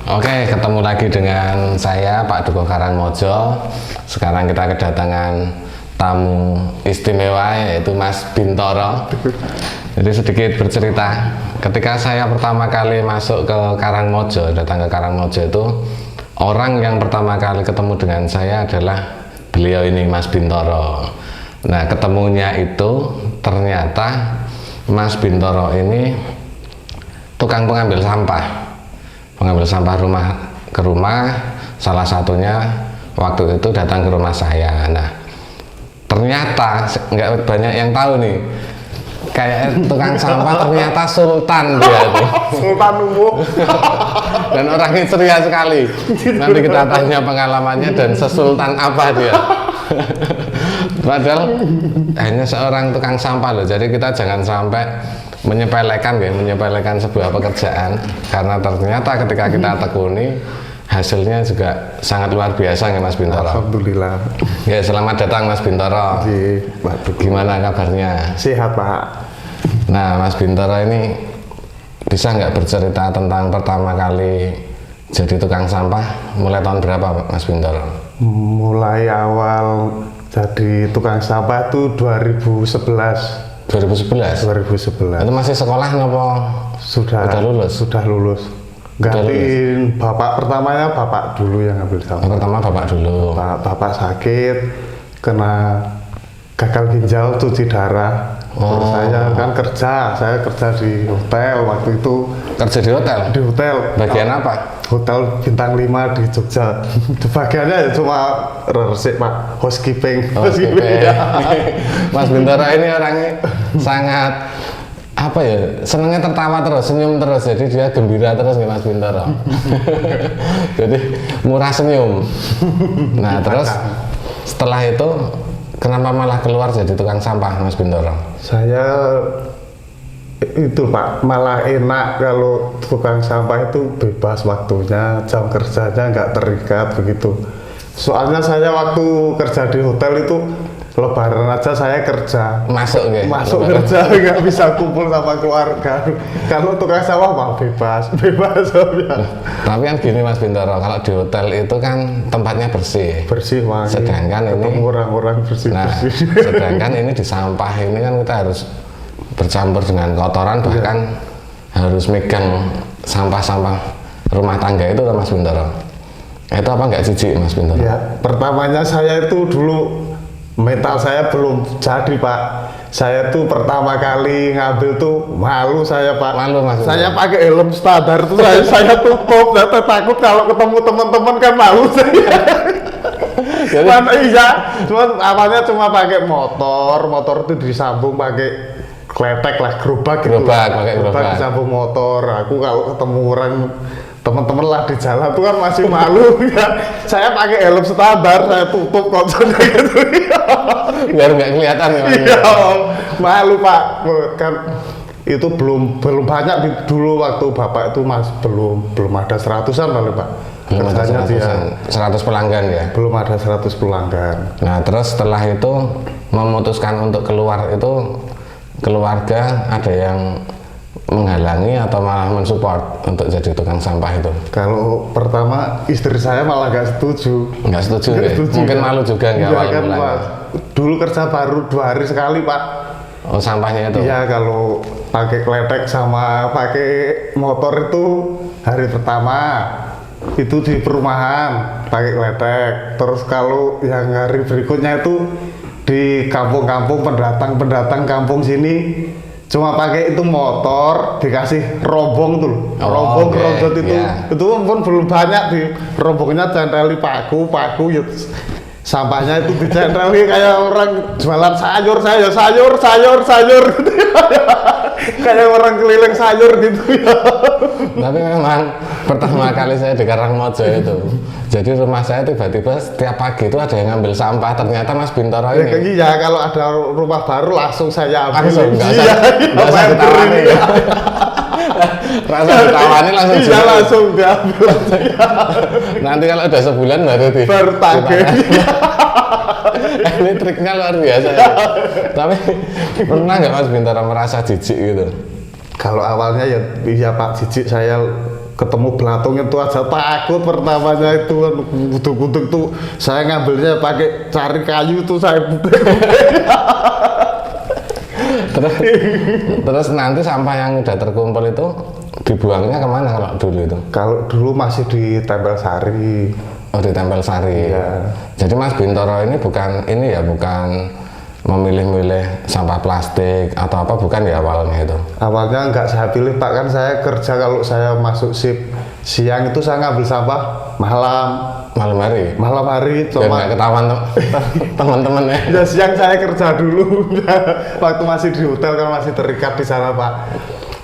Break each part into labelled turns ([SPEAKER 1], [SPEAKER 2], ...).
[SPEAKER 1] Oke, ketemu lagi dengan saya Pak Dukuh Karangmojo. Sekarang kita kedatangan tamu istimewa yaitu Mas Bintoro. Jadi sedikit bercerita, ketika saya pertama kali masuk ke Karangmojo, datang ke Karangmojo itu, orang yang pertama kali ketemu dengan saya adalah beliau ini, Mas Bintoro. Nah, ketemunya itu ternyata Mas Bintoro ini tukang pengambil sampah rumah ke rumah. Salah satunya waktu itu datang ke rumah saya. Nah, ternyata nggak banyak yang tahu nih, kayak tukang sampah ternyata sultan dia tuh.
[SPEAKER 2] Sultan umum.
[SPEAKER 1] Dan orangnya ceria sekali. Nanti kita tanya pengalamannya dan sesultan apa dia. Padahal hanya seorang tukang sampah loh. Jadi kita jangan sampai menyepelekan sebuah pekerjaan, karena ternyata ketika kita tekuni hasilnya juga sangat luar biasa ya Mas Bintoro.
[SPEAKER 2] Alhamdulillah.
[SPEAKER 1] Ya, selamat datang Mas Bintoro. Gimana kabarnya?
[SPEAKER 2] Sehat Pak.
[SPEAKER 1] Nah, Mas Bintoro ini bisa nggak bercerita tentang pertama kali jadi tukang sampah mulai tahun berapa Mas Bintoro?
[SPEAKER 2] Mulai awal jadi tukang sampah itu 2011.
[SPEAKER 1] 2011? Itu masih sekolah nopo?
[SPEAKER 2] Sudah
[SPEAKER 1] lulus?
[SPEAKER 2] Sudah lulus. Gantiin bapak, pertamanya bapak dulu yang ngambil sampah.
[SPEAKER 1] Pertama bapak dulu.
[SPEAKER 2] Bapak sakit, kena gagal ginjal, cuci darah. Terus saya kerja di hotel waktu itu.
[SPEAKER 1] Kerja di hotel?
[SPEAKER 2] Di hotel.
[SPEAKER 1] Bagian apa?
[SPEAKER 2] Hotel bintang 5 di Jogja. Bagiannya cuma resik Pak, housekeeping.
[SPEAKER 1] Ya. Mas Bintoro ini orangnya sangat apa ya, senangnya tertawa terus, senyum terus, jadi dia gembira terus nih Mas Bintoro. Jadi murah senyum. Nah, terus setelah itu kenapa malah keluar jadi tukang sampah Mas Bintoro?
[SPEAKER 2] Saya itu Pak, malah enak kalau tukang sampah itu bebas waktunya, jam kerjanya nggak terikat begitu. Soalnya saya waktu kerja di hotel itu lebaran aja saya kerja, masuk kerja, nggak bisa kumpul sama keluarga. Kalau tukang sampah mah bebas ya.
[SPEAKER 1] Tapi kan gini Mas Bintoro, kalau di hotel itu kan tempatnya bersih
[SPEAKER 2] Mas.
[SPEAKER 1] Sedangkan ini
[SPEAKER 2] orang-orang bersih.
[SPEAKER 1] Sedangkan ini di sampah ini kan kita harus bercampur dengan kotoran, bahkan harus megang sampah-sampah rumah tangga itu Mas Bintoro. Itu apa nggak jijik Mas Bintoro?
[SPEAKER 2] Ya, pertamanya saya itu dulu mental saya belum jadi Pak. Saya tuh pertama kali ngambil tuh malu saya Pak.
[SPEAKER 1] Malu Mas.
[SPEAKER 2] Saya pakai helm standar tuh saya tutup, saya takut kalau ketemu teman-teman kan malu saya. Jadi, cuman awalnya cuma pakai motor itu disambung pakai kletek lah, gerobak disambung motor. Aku kalau ketemu orang teman-teman lah di jalan tuh kan masih malu ya. Saya pakai helm standar, saya tutup konsolnya gitu.
[SPEAKER 1] Biar nggak kelihatan ya.
[SPEAKER 2] Iya, malu Pak. Kan itu belum banyak dulu waktu bapak itu belum ada 100-an kali Pak.
[SPEAKER 1] Belum ada 100 pelanggan ya?
[SPEAKER 2] Belum ada 100 pelanggan.
[SPEAKER 1] Nah, terus setelah itu memutuskan untuk keluar itu, keluarga ada yang menghalangi atau malah mensupport untuk jadi tukang sampah itu?
[SPEAKER 2] Kalau pertama istri saya malah nggak setuju.
[SPEAKER 1] Nggak setuju ya? Mungkin malu juga nggak awal
[SPEAKER 2] kan,
[SPEAKER 1] mulai.
[SPEAKER 2] Dulu kerja baru 2 hari sekali Pak.
[SPEAKER 1] Oh, sampahnya itu?
[SPEAKER 2] Iya, kalau pakai kletek sama pakai motor itu hari pertama itu di perumahan pakai kletek. Terus kalau yang hari berikutnya itu di kampung-kampung pendatang kampung sini cuma pakai itu motor, dikasih rombong tuh, ronjot itu, itu pun belum banyak, di rombongnya centeli paku ya, sampahnya itu dicenteli kayak orang jualan sayur gitu ya. Kayak orang keliling sayur gitu ya.
[SPEAKER 1] Tapi memang pertama kali saya di Karangmojo itu, jadi rumah saya tiba-tiba setiap pagi itu ada yang ngambil sampah, ternyata Mas Bintoro ini.
[SPEAKER 2] Iya, kalau ada rumah baru langsung saya ambil.
[SPEAKER 1] Nggak usah ditawani ya. Rasa ditawani langsung
[SPEAKER 2] langsung diambil.
[SPEAKER 1] Nanti kalau udah sebulan baru
[SPEAKER 2] tagih.
[SPEAKER 1] Ini triknya luar biasa ya. Tapi pernah nggak Mas Bintoro merasa jijik gitu?
[SPEAKER 2] Kalau awalnya ya Pak, jijik saya ketemu belatung itu aja takut pertamanya itu kan gudeg-gudeg tuh saya ngambilnya pakai cari kayu tuh saya
[SPEAKER 1] terus nanti sampah yang udah terkumpul itu dibuangnya kemana kalau dulu itu?
[SPEAKER 2] Kalau dulu masih di Tempel Sari.
[SPEAKER 1] Oh, di Tempel Sari.
[SPEAKER 2] Iya.
[SPEAKER 1] Jadi Mas Bintoro ini bukan memilih-milih sampah plastik atau apa, bukan ya awalnya itu?
[SPEAKER 2] Awalnya nggak saya pilih Pak, kan saya kerja kalau saya masuk shift siang itu saya ngambil sampah
[SPEAKER 1] Malam hari?
[SPEAKER 2] malam hari
[SPEAKER 1] Biar nggak ketahuan teman-teman ya?
[SPEAKER 2] ya siang saya kerja dulu waktu masih di hotel kan masih terikat di sana Pak.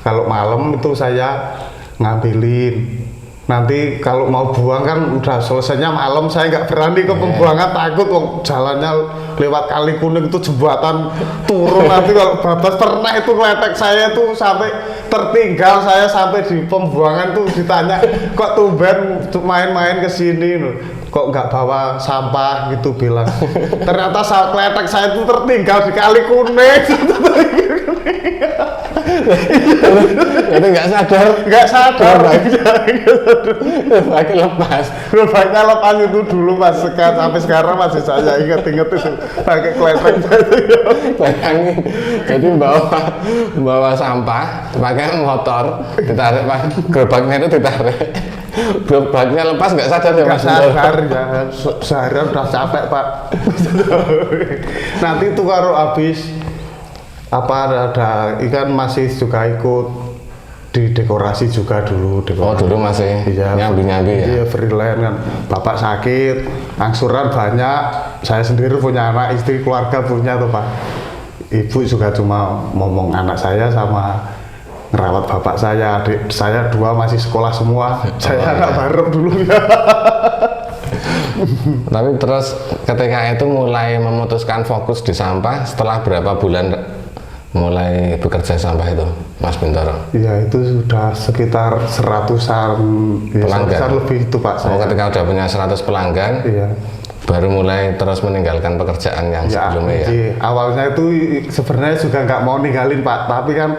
[SPEAKER 2] Kalau malam itu saya ngambilin. Nanti kalau mau buang kan udah selesainya malam, saya nggak berani ke pembuangan, takut kok jalannya lewat Kali Kuning itu jembatan turun nanti kalau bablas. Pernah itu kletek saya tuh sampai tertinggal, saya sampai di pembuangan tuh ditanya kok tumben main-main ke sini kok nggak bawa sampah gitu bilang. Ternyata kletek saya tuh tertinggal di Kali Kuning.
[SPEAKER 1] Itu nggak sadar pakai lepas
[SPEAKER 2] itu dulu Mas, sampai sekarang masih saya inget-inget itu pakai kletek.
[SPEAKER 1] Bayangin, jadi bawa sampah pakai motor, ditarik gerobaknya itu ditarik, gerobaknya lepas nggak sadar ya Mas?
[SPEAKER 2] Nggak sadar ya, seharian udah capek Pak. Nanti itu kalau habis ada ikan masih juga ikut di dekorasi juga dulu.
[SPEAKER 1] Oh dulu masih nyambi-nyambi ya?
[SPEAKER 2] Iya, freelance kan. Bapak sakit, angsuran banyak, saya sendiri punya anak, istri, keluarga punya tuh Pak. Ibu juga cuma ngomong anak saya sama ngerawat bapak saya, adik saya 2 masih sekolah semua. Saya nggak bareng dulu ya.
[SPEAKER 1] Tapi terus ketika itu mulai memutuskan fokus di sampah setelah berapa bulan mulai bekerja sampah itu, Mas Bintoro?
[SPEAKER 2] Iya, itu sudah sekitar 100-an pelanggan lebih itu Pak.
[SPEAKER 1] Oh, ketika udah punya 100 pelanggan,
[SPEAKER 2] iya,
[SPEAKER 1] baru mulai terus meninggalkan pekerjaan yang sebelumnya ya?
[SPEAKER 2] Iya. Awalnya itu sebenarnya juga nggak mau ninggalin Pak, tapi kan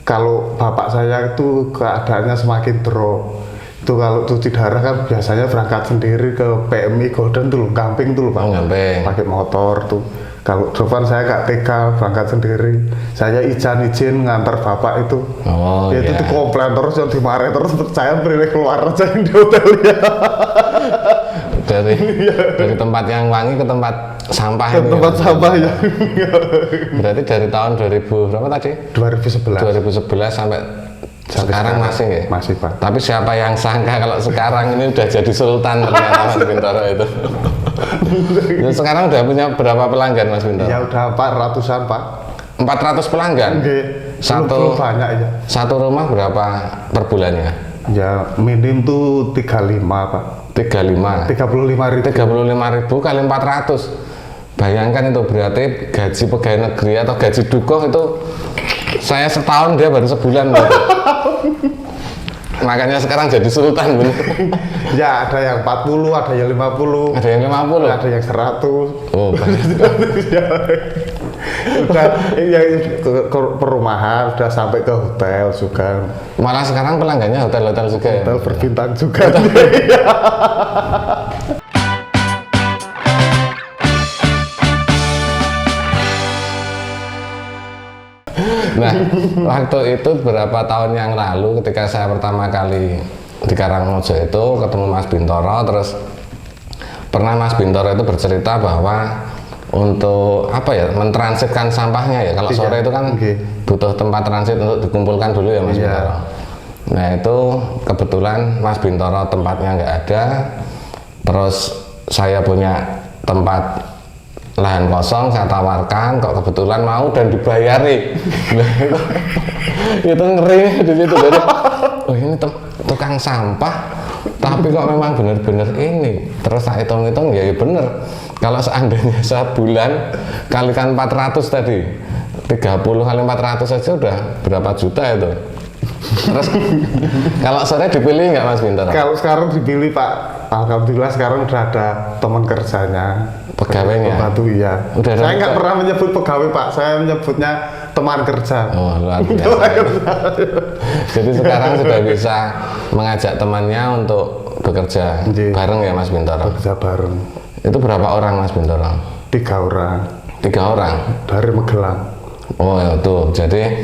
[SPEAKER 2] kalau bapak saya itu keadaannya semakin drop. Itu kalau cuci darah kan biasanya berangkat sendiri ke PMI Golden tuh, Gamping tuh Pak.
[SPEAKER 1] Oh, Gamping.
[SPEAKER 2] Pakai motor tuh. Kalau depan saya nggak tega berangkat sendiri. Saya izin ngantar bapak itu.
[SPEAKER 1] Oh,
[SPEAKER 2] ya,
[SPEAKER 1] iya.
[SPEAKER 2] itu dikomplain terus, yang dimarahin terus. Saya beri keluar aja di hotel ya.
[SPEAKER 1] dari tempat yang wangi ke tempat sampah.
[SPEAKER 2] Ke tempat sampah ya.
[SPEAKER 1] Berarti dari tahun 2000 berapa tadi? 2011 sampai sekarang masih ya?
[SPEAKER 2] Masih Pak.
[SPEAKER 1] Tapi siapa yang sangka kalau sekarang ini udah jadi sultan ternyata Mas Bintoro itu. Sekarang udah punya berapa pelanggan Mas Bintoro?
[SPEAKER 2] Ya udah 400-an Pak.
[SPEAKER 1] 400 pelanggan?
[SPEAKER 2] Satu banyak ya.
[SPEAKER 1] Satu rumah berapa per bulannya?
[SPEAKER 2] Ya minim tuh 35 Pak. 35.000
[SPEAKER 1] kali 400. Bayangkan itu berarti gaji pegawai negeri atau gaji dukoh itu saya setahun, dia baru sebulan. Makanya sekarang jadi sultan bener.
[SPEAKER 2] Ya ada yang 40, ada yang 50.
[SPEAKER 1] Ada yang 50?
[SPEAKER 2] Ada yang 100.
[SPEAKER 1] Oh banyak.
[SPEAKER 2] Udah ya, ke perumahan, udah sampai ke hotel juga.
[SPEAKER 1] Malah sekarang pelanggannya hotel-hotel juga ya?
[SPEAKER 2] Hotel berbintang juga.
[SPEAKER 1] Nah, waktu itu berapa tahun yang lalu ketika saya pertama kali di Karangmojo itu ketemu Mas Bintoro, terus pernah Mas Bintoro itu bercerita bahwa untuk apa ya, mentransitkan sampahnya ya, kalau sore itu kan butuh tempat transit untuk dikumpulkan dulu ya Mas Bintoro. Nah itu kebetulan Mas Bintoro tempatnya nggak ada, terus saya punya tempat lahan kosong, saya tawarkan, kok kebetulan mau dan dibayari. Itu ngeri di situ. Jadi, oh ini tukang sampah, tapi kok memang benar-benar ini. Terus saya hitung-hitung ya bener. Kalau seandainya sebulan kalikan 400 tadi, 30 kali 400 saja udah berapa juta itu. Terus kalau sore dipilih nggak Mas Bintoro?
[SPEAKER 2] Kalau sekarang dipilih Pak, alhamdulillah sekarang udah ada teman kerjanya,
[SPEAKER 1] pegawainya.
[SPEAKER 2] Pembantu ya. Saya nggak pernah menyebut pegawai Pak, saya menyebutnya teman kerja.
[SPEAKER 1] Oh, luar biasa. Jadi sekarang sudah bisa mengajak temannya untuk bekerja
[SPEAKER 2] Nggih.
[SPEAKER 1] bareng ya Mas Bintoro.
[SPEAKER 2] Kerja bareng.
[SPEAKER 1] Itu berapa orang Mas Bintoro?
[SPEAKER 2] 3 orang
[SPEAKER 1] 3 orang.
[SPEAKER 2] dari Magelang.
[SPEAKER 1] Oh ya tuh. Jadi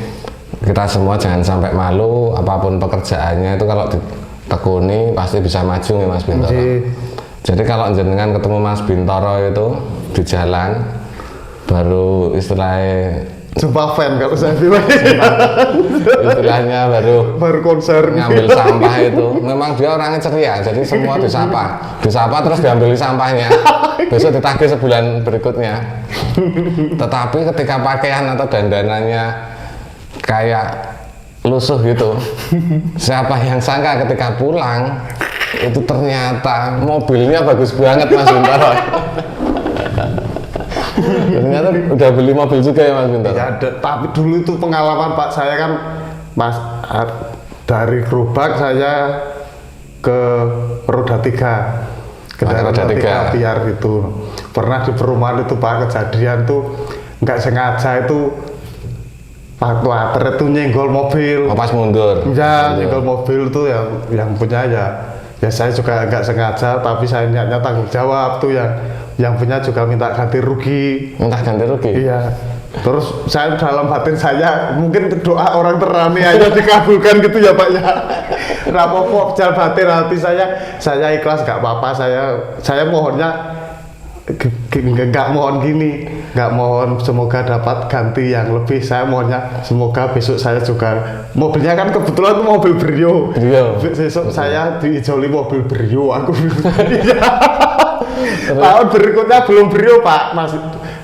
[SPEAKER 1] kita semua jangan sampai malu apapun pekerjaannya itu kalau ditekuni pasti bisa maju ya Mas Bintoro.
[SPEAKER 2] Nggih.
[SPEAKER 1] Jadi kalau jenengan ketemu Mas Bintoro itu di jalan baru istilahnya
[SPEAKER 2] Jumpa fan kalau saya bilang.
[SPEAKER 1] istilahnya
[SPEAKER 2] Baru konser.
[SPEAKER 1] ngambil sampah itu memang dia orangnya ceria, jadi semua disapa terus diambil sampahnya, besok ditagih sebulan berikutnya. Tetapi ketika pakaian atau dandanannya kayak lusuh gitu, siapa yang sangka ketika pulang itu ternyata mobilnya bagus banget Mas Bintoro. Ternyata udah beli mobil juga ya Mas Bintoro.
[SPEAKER 2] Ya, tapi dulu itu pengalaman Pak, saya kan dari gerobak saya ke roda 3, kendaraan
[SPEAKER 1] roda
[SPEAKER 2] roda 3
[SPEAKER 1] 3.
[SPEAKER 2] biar itu pernah di perumahan itu Pak, kejadian tuh nggak sengaja itu Pak Water itu nyenggol mobil.
[SPEAKER 1] Oh, pas mundur.
[SPEAKER 2] Ya, nyenggol mobil tuh yang punya ya saya juga nggak sengaja, tapi saya niatnya tanggung jawab tuh yang punya juga minta ganti rugi.
[SPEAKER 1] Minta ganti rugi.
[SPEAKER 2] Iya. Terus saya dalam batin saya mungkin doa orang terani aja dikabulkan gitu ya Pak ya. Rapopo dalam batin hati saya ikhlas, nggak apa-apa, saya mohonnya nggak mohon gini, nggak mohon semoga dapat ganti yang lebih, saya mohonnya semoga besok saya juga mobilnya kan kebetulan tuh mobil Brio. Besok saya diijoli mobil Brio aku. Tahun berikutnya belum Brio Pak, masih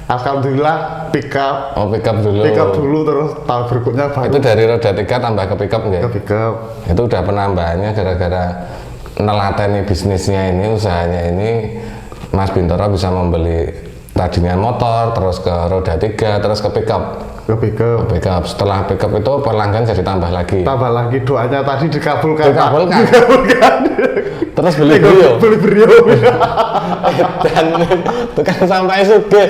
[SPEAKER 2] alhamdulillah pickup.
[SPEAKER 1] Oh, pickup dulu.
[SPEAKER 2] Pickup dulu, terus tahun berikutnya baru
[SPEAKER 1] Itu dari roda 3 tambah ke pickup nggak?
[SPEAKER 2] ke pickup.
[SPEAKER 1] Itu udah penambahannya gara-gara nelateni bisnisnya ini, usahanya ini. Mas Bintoro bisa membeli tadinya motor, terus ke roda 3, terus ke pickup.
[SPEAKER 2] Ke pickup.
[SPEAKER 1] Pickup. Setelah pickup itu pelanggan jadi tambah lagi.
[SPEAKER 2] Tambah lagi doanya tadi dikabulkan. Pak.
[SPEAKER 1] Dikabulkan. Terus beli
[SPEAKER 2] Beli
[SPEAKER 1] Brio.
[SPEAKER 2] Beli Brio.
[SPEAKER 1] Dan tukang sampai suge.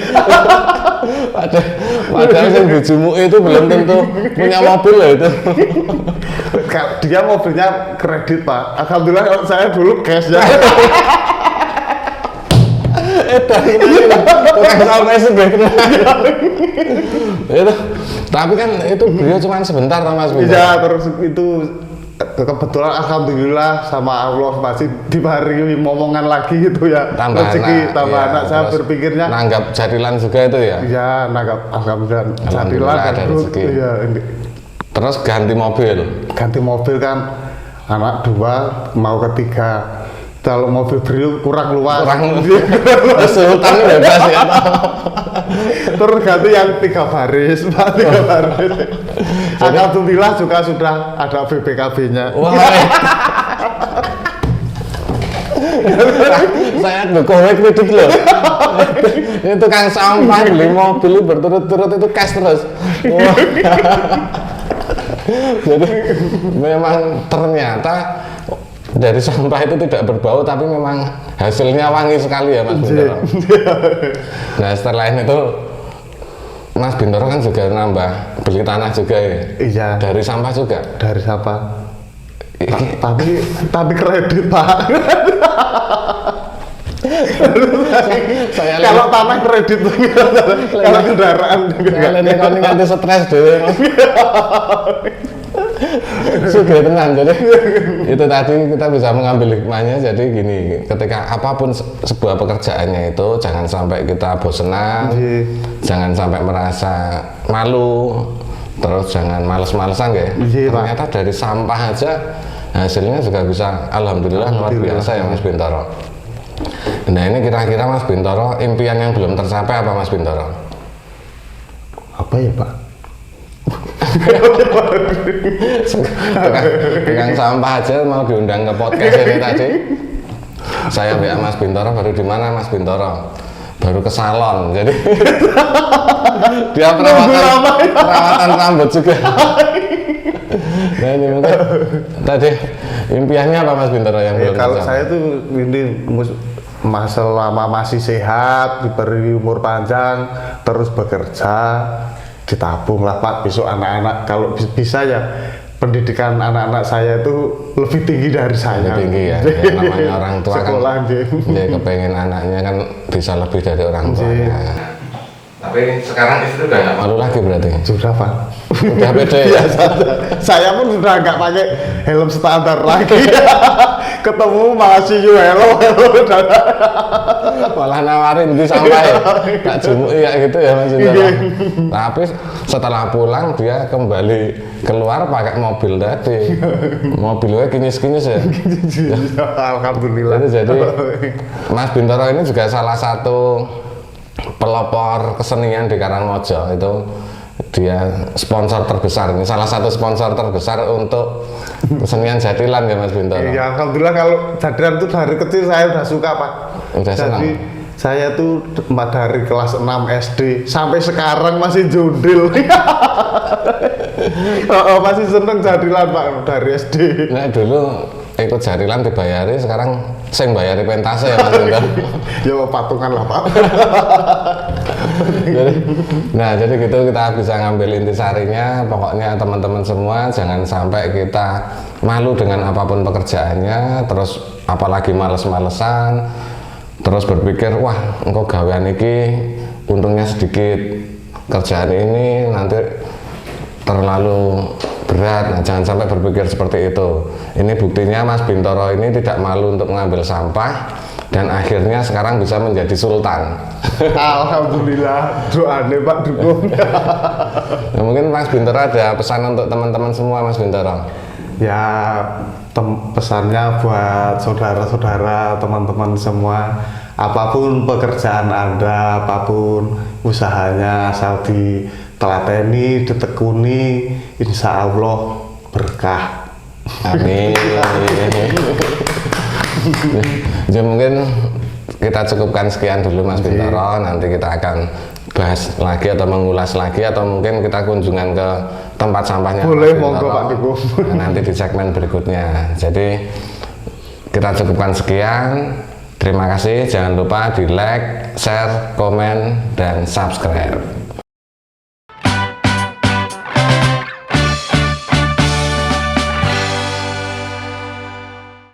[SPEAKER 1] Padahal yang bujumu itu belum tentu punya mobil loh itu.
[SPEAKER 2] Dia mobilnya kredit Pak. Alhamdulillah kalau saya dulu cash ya.
[SPEAKER 1] Tukang sampai suge. Itu. Tapi kan itu Brio cuma sebentar Mas Bintoro.
[SPEAKER 2] Iya, terus itu kebetulan alhamdulillah sama Allah masih dibarengi momongan lagi gitu ya.
[SPEAKER 1] Tambah
[SPEAKER 2] rezeki,
[SPEAKER 1] anak,
[SPEAKER 2] tambah
[SPEAKER 1] iya,
[SPEAKER 2] anak. Saya
[SPEAKER 1] terus
[SPEAKER 2] berpikirnya
[SPEAKER 1] nanggap jadilan juga itu ya.
[SPEAKER 2] ya nanggap alhamdulillah
[SPEAKER 1] Alhamdulillah
[SPEAKER 2] jadilah
[SPEAKER 1] ada
[SPEAKER 2] terus,
[SPEAKER 1] rezeki.
[SPEAKER 2] iya,
[SPEAKER 1] Terus ganti mobil.
[SPEAKER 2] ganti mobil kan anak 2 mau ketiga. Kalau mobil Brio kurang luas.
[SPEAKER 1] Sultan bebas ya.
[SPEAKER 2] Terus ganti yang 3 baris, Pak, 3 baris. Alhamdulillah juga sudah ada BPKB-nya.
[SPEAKER 1] Wah. Saya dukung kredit loh. Ini tukang sampah beli mobil berturut-turut itu cash terus. Wah. Jadi memang ternyata dari sampah itu tidak berbau, tapi memang hasilnya wangi sekali ya Mas Bintoro. Nah setelah itu Mas Bintoro kan juga nambah beli tanah juga ya.
[SPEAKER 2] Iya.
[SPEAKER 1] Dari sampah juga.
[SPEAKER 2] Dari siapa? Tapi kredit Pak.
[SPEAKER 1] Saya
[SPEAKER 2] Kalau tanah kredit, kalau kendaraan.
[SPEAKER 1] Kalian nanti stres deh. Sudah tenang, jadi itu tadi kita bisa mengambil hikmahnya. Jadi gini, ketika apapun sebuah pekerjaannya itu jangan sampai kita bosenan, jangan sampai merasa malu, terus jangan males-malesan ya. Ternyata dari sampah aja hasilnya juga bisa alhamdulillah luar biasa ya Mas Bintoro. Nah ini kira-kira Mas Bintoro impian yang belum tercapai apa Mas Bintoro?
[SPEAKER 2] Apa ya Pak?
[SPEAKER 1] Tukang sampah aja mau diundang ke podcast ini tadi. Saya WA Mas Bintoro, baru di mana Mas Bintoro? Baru ke salon. Jadi dia perawatan rambut juga. Nah ini mungkin tadi impiannya apa Mas Bintoro yang belum
[SPEAKER 2] Kalau
[SPEAKER 1] tercapai?
[SPEAKER 2] saya tuh ini selama masih sehat, diberi umur panjang, terus bekerja, ditabung lah Pak, besok anak-anak kalau bisa ya pendidikan anak-anak saya itu lebih tinggi dari saya.
[SPEAKER 1] Lebih tinggi ya. Ya namanya orang tua
[SPEAKER 2] sekolah,
[SPEAKER 1] kan ya kepengen anaknya kan bisa lebih dari orang tuanya. Tapi sekarang istri udah nggak malu lagi berarti?
[SPEAKER 2] Sudah Pak.
[SPEAKER 1] Udah pede ya?
[SPEAKER 2] Saya pun sudah nggak pakai helm standar lagi. Ketemu masih hello.
[SPEAKER 1] Malah nawarin di sampah ya? Kak Jumui ya gitu ya Mas Indra. Tapi setelah pulang dia kembali keluar pakai mobil tadi. Mobilnya kinyis-kinyis ya?
[SPEAKER 2] Alhamdulillah.
[SPEAKER 1] Jadi Mas Bintoro ini juga salah satu pelopor kesenian di Karangmojo. Itu dia sponsor terbesar, ini salah satu sponsor terbesar untuk kesenian jadilan ya Mas Bintoro.
[SPEAKER 2] Iya, alhamdulillah kalau jadilan itu dari kecil saya udah suka Pak.
[SPEAKER 1] Udah senang?
[SPEAKER 2] Jadi saya tuh dari kelas 6 SD sampai sekarang masih jundil. Masih seneng jadilan Pak dari SD.
[SPEAKER 1] Nah dulu ikut jadilan dibayari, sekarang saya bayari pentase ya Mas Bintoro.
[SPEAKER 2] Ya patungan lah Pak.
[SPEAKER 1] jadi gitu kita bisa ngambil intisarinya. Pokoknya teman-teman semua jangan sampai kita malu dengan apapun pekerjaannya, terus apalagi males-malesan, terus berpikir wah engkau gawean iki untungnya sedikit, kerjaan ini nanti terlalu berat. Nah, jangan sampai berpikir seperti itu. Ini buktinya Mas Bintoro ini tidak malu untuk mengambil sampah dan akhirnya sekarang bisa menjadi sultan.
[SPEAKER 2] Alhamdulillah, doanya Pak dukung.
[SPEAKER 1] Nah, mungkin Mas Bintoro ada pesan untuk teman-teman semua Mas Bintoro?
[SPEAKER 2] Ya pesannya buat saudara-saudara, teman-teman semua, apapun pekerjaan Anda, apapun usahanya, asal ditelateni, ditekuni, insya Allah berkah.
[SPEAKER 1] Amin. Ya mungkin kita cukupkan sekian dulu Mas Bintoro. Nanti kita akan bahas lagi atau mengulas lagi, atau mungkin kita kunjungan ke tempat sampahnya.
[SPEAKER 2] Boleh, monggo Pak Dukuh.
[SPEAKER 1] Nanti di segmen berikutnya. Jadi kita cukupkan sekian. Terima kasih. Jangan lupa di like, share, komen, dan subscribe.